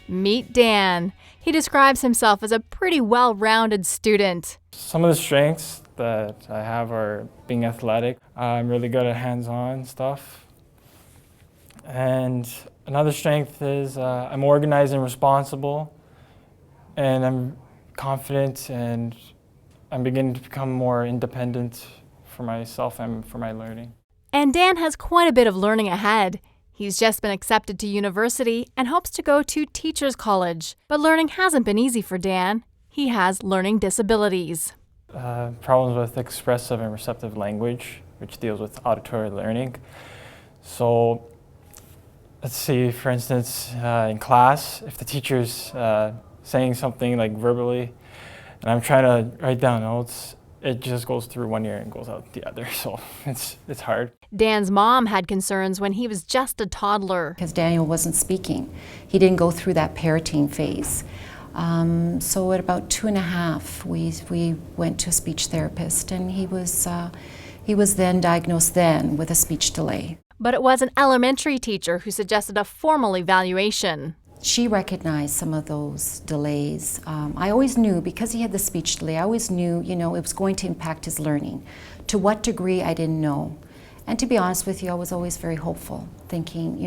Meet Dan. He describes himself as a pretty well-rounded student. Some of the strengths that I have are being athletic. I'm really good at hands-on stuff. And another strength is I'm organized and responsible, and I'm confident, and I'm beginning to become more independent for myself and for my learning. And Dan has quite a bit of learning ahead. He's just been accepted to university and hopes to go to teacher's college. But learning hasn't been easy for Dan. He has learning disabilities. Problems with expressive and receptive language, which deals with auditory learning. So let's see, for instance, in class, if the teacher's saying something like verbally, and I'm trying to write down notes, it just goes through one ear and goes out the other, so it's hard. Dan's mom had concerns when he was just a toddler. Because Daniel wasn't speaking. He didn't go through that parenting phase. So at about 2.5, we went to a speech therapist, and he was then diagnosed with a speech delay. But it was an elementary teacher who suggested a formal evaluation. She recognized some of those delays. I always knew, because he had the speech delay, I always knew, it was going to impact his learning. To what degree, I didn't know. And to be honest with you, I was always very hopeful, thinking,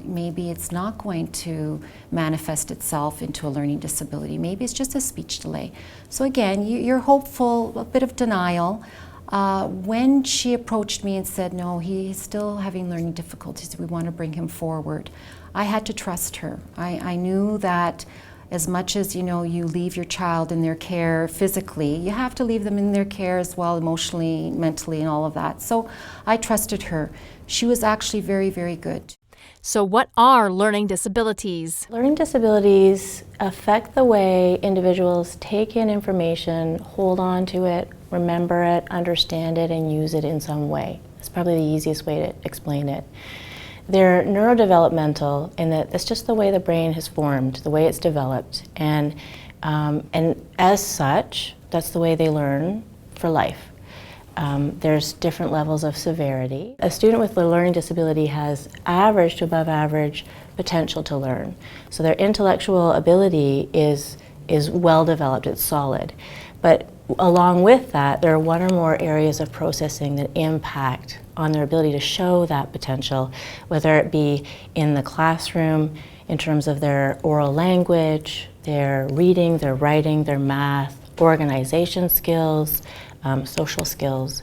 maybe it's not going to manifest itself into a learning disability. Maybe it's just a speech delay. So again, you're hopeful, a bit of denial. When she approached me and said, no, he's still having learning difficulties, we want to bring him forward, I had to trust her. I knew that as much as, you leave your child in their care physically, you have to leave them in their care as well, emotionally, mentally, and all of that. So I trusted her. She was actually very, very good. So what are learning disabilities? Learning disabilities affect the way individuals take in information, hold on to it, remember it, understand it, and use it in some way. That's probably the easiest way to explain it. They're neurodevelopmental in that it's just the way the brain has formed, the way it's developed, and as such, that's the way they learn for life. There's different levels of severity. A student with a learning disability has average to above average potential to learn. So their intellectual ability is well developed, it's solid. But along with that, there are one or more areas of processing that impact on their ability to show that potential, whether it be in the classroom, in terms of their oral language, their reading, their writing, their math, organization skills, social skills.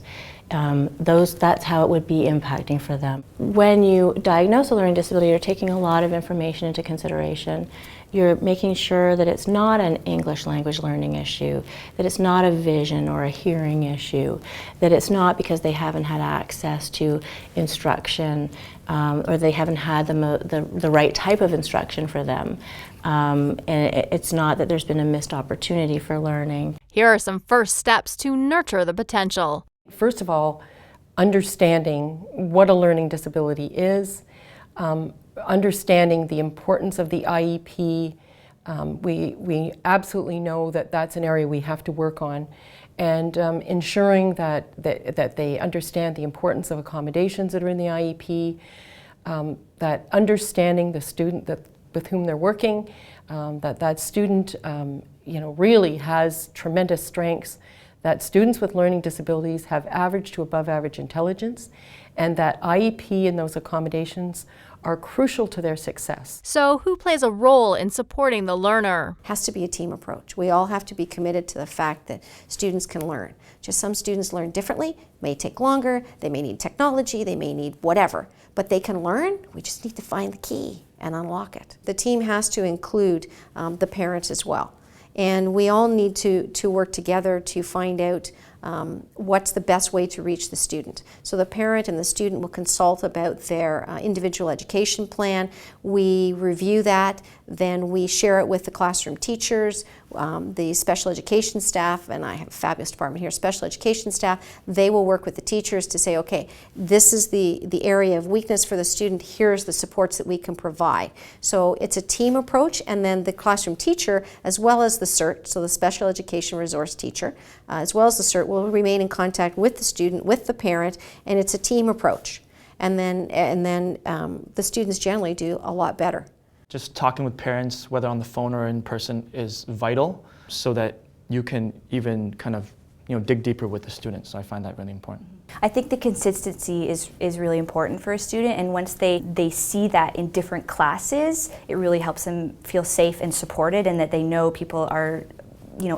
That's how it would be impacting for them. When you diagnose a learning disability, you're taking a lot of information into consideration. You're making sure that it's not an English language learning issue, that it's not a vision or a hearing issue, that it's not because they haven't had access to instruction or they haven't had the right type of instruction for them. And it's not that there's been a missed opportunity for learning. Here are some first steps to nurture the potential. First of all, understanding what a learning disability is, understanding the importance of the IEP. We absolutely know that that's an area we have to work on, and ensuring that they understand the importance of accommodations that are in the IEP, that understanding the student with whom they're working, that student really has tremendous strengths, that students with learning disabilities have average to above average intelligence, and that IEP and those accommodations are crucial to their success. So who plays a role in supporting the learner? Has to be a team approach. We all have to be committed to the fact that students can learn. Just some students learn differently, may take longer, they may need technology, they may need whatever, but they can learn. We just need to find the key and unlock it. The team has to include the parents as well. And we all need to work together to find out what's the best way to reach the student. So the parent and the student will consult about their individual education plan. We review that, then we share it with the classroom teachers, the special education staff, and I have a fabulous department here, special education staff. They will work with the teachers to say, okay, this is the area of weakness for the student, here's the supports that we can provide. So it's a team approach, and then the classroom teacher, as well as the CERT, so the special education resource teacher, as well as the CERT, will remain in contact with the student, with the parent, and it's a team approach. And then the students generally do a lot better. just talking with parents, whether on the phone or in person, is vital so that you can even kind of dig deeper with the students. So I find that really important. I think the consistency is really important for a student, and once they see that in different classes, it really helps them feel safe and supported, and that they know people are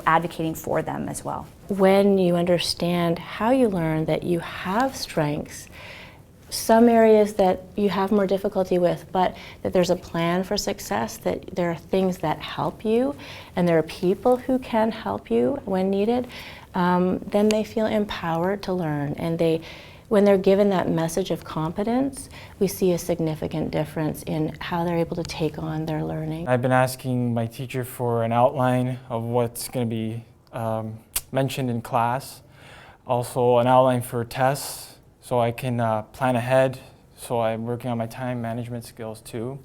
advocating for them as well. When you understand how you learn, that you have strengths, some areas that you have more difficulty with, but that there's a plan for success, that there are things that help you, and there are people who can help you when needed, then they feel empowered to learn. And when they're given that message of competence, we see a significant difference in how they're able to take on their learning. I've been asking my teacher for an outline of what's going to be mentioned in class, also an outline for tests, so I can plan ahead, so I'm working on my time management skills too.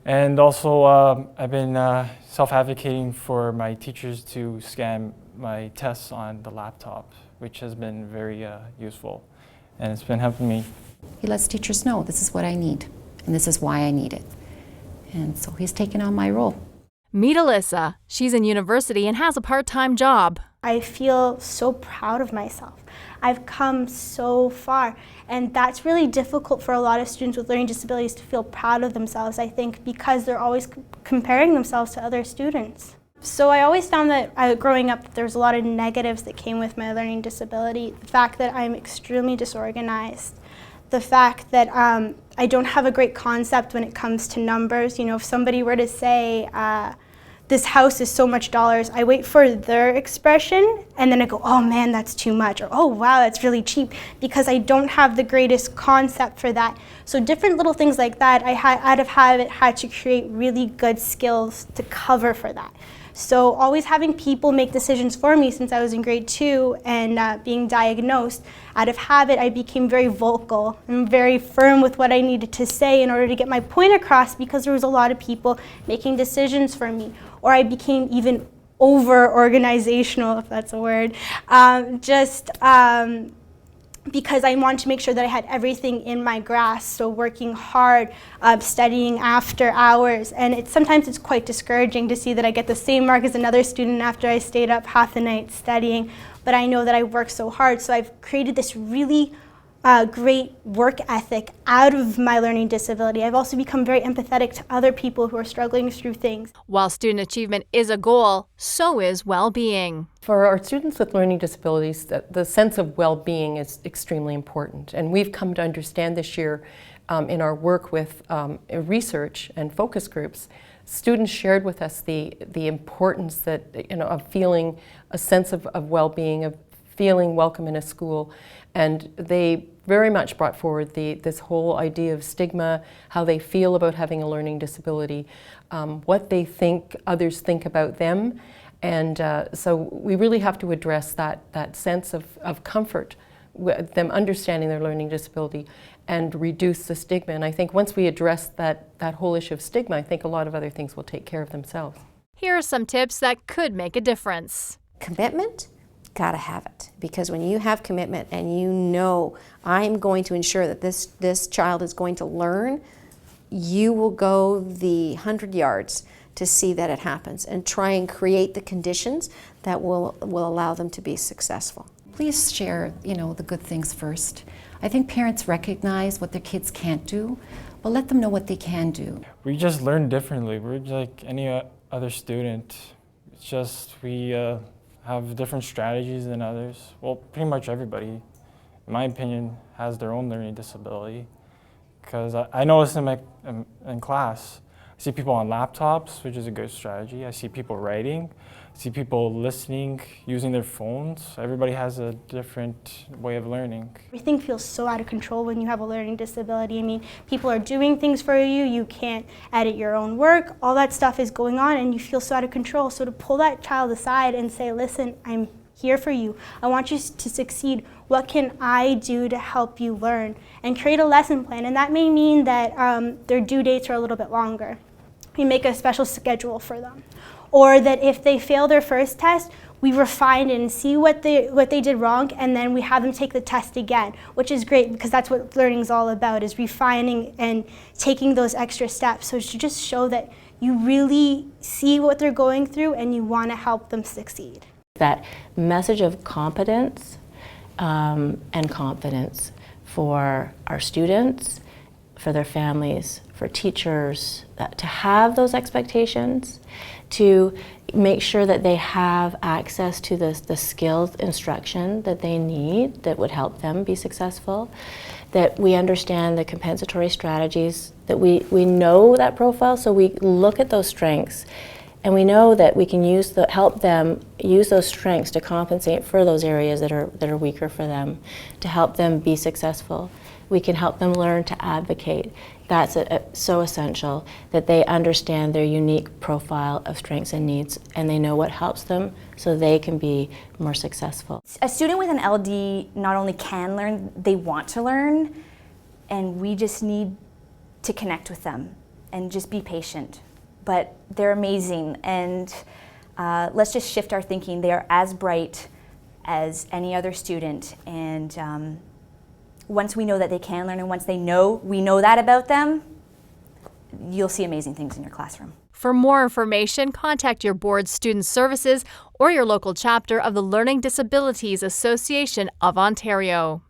And also I've been self-advocating for my teachers to scan my tests on the laptop, which has been very useful, and it's been helping me. He lets teachers know, this is what I need, and this is why I need it. And so he's taken on my role. Meet Alyssa. She's in university and has a part-time job. I feel so proud of myself. I've come so far, and that's really difficult for a lot of students with learning disabilities to feel proud of themselves, I think, because they're always comparing themselves to other students. So I always found that growing up, there was a lot of negatives that came with my learning disability. The fact that I'm extremely disorganized, the fact that I don't have a great concept when it comes to numbers. If somebody were to say, this house is so much dollars, I wait for their expression and then I go, oh man, that's too much, or oh wow, that's really cheap, because I don't have the greatest concept for that. So different little things like that, I'd have had to create really good skills to cover for that. So always having people make decisions for me since I was in grade 2 and being diagnosed, out of habit I became very vocal and very firm with what I needed to say in order to get my point across, because there was a lot of people making decisions for me. Or I became even over-organizational, if that's a word, because I wanted to make sure that I had everything in my grasp, so working hard, studying after hours, and sometimes it's quite discouraging to see that I get the same mark as another student after I stayed up half the night studying, but I know that I worked so hard, so I've created this really great work ethic out of my learning disability. I've also become very empathetic to other people who are struggling through things. While student achievement is a goal, so is well-being. For our students with learning disabilities, the sense of well-being is extremely important. And we've come to understand this year in our work with research and focus groups, students shared with us the importance that, of feeling a sense of well-being, of feeling welcome in a school. And they very much brought forward this whole idea of stigma, how they feel about having a learning disability, what they think others think about them. And so we really have to address that sense of comfort with them understanding their learning disability and reduce the stigma. And I think once we address that whole issue of stigma, I think a lot of other things will take care of themselves. Here are some tips that could make a difference. Commitment. Gotta have it, because when you have commitment and you know I'm going to ensure that this child is going to learn, you will go the 100 yards to see that it happens and try and create the conditions that will allow them to be successful. Please share, the good things first. I think parents recognize what their kids can't do, but let them know what they can do. We just learn differently. We're like any other student. It's just we have different strategies than others. Well, pretty much everybody, in my opinion, has their own learning disability. Because I notice in class, I see people on laptops, which is a good strategy. I see people writing. I see people listening, using their phones. Everybody has a different way of learning. Everything feels so out of control when you have a learning disability. I mean, people are doing things for you, you can't edit your own work, all that stuff is going on and you feel so out of control. So to pull that child aside and say, listen, I'm here for you. I want you to succeed. What can I do to help you learn? And create a lesson plan. And that may mean that their due dates are a little bit longer. We make a special schedule for them. Or that if they fail their first test, we refine it and see what they did wrong, and then we have them take the test again, which is great because that's what learning is all about, is refining and taking those extra steps. So to just show that you really see what they're going through and you want to help them succeed. That message of competence and confidence for our students, for their families, for teachers, to have those expectations, to make sure that they have access to the skills instruction that they need that would help them be successful, that we understand the compensatory strategies, that we know that profile, so we look at those strengths and we know that we can help them use those strengths to compensate for those areas that are weaker for them, to help them be successful. We can help them learn to advocate. That's so essential, that they understand their unique profile of strengths and needs, and they know what helps them so they can be more successful. A student with an LD not only can learn, they want to learn, and we just need to connect with them and just be patient. But they're amazing, and let's just shift our thinking. They are as bright as any other student, and once we know that they can learn, and once we know that about them, you'll see amazing things in your classroom. For more information, contact your board's student services or your local chapter of the Learning Disabilities Association of Ontario.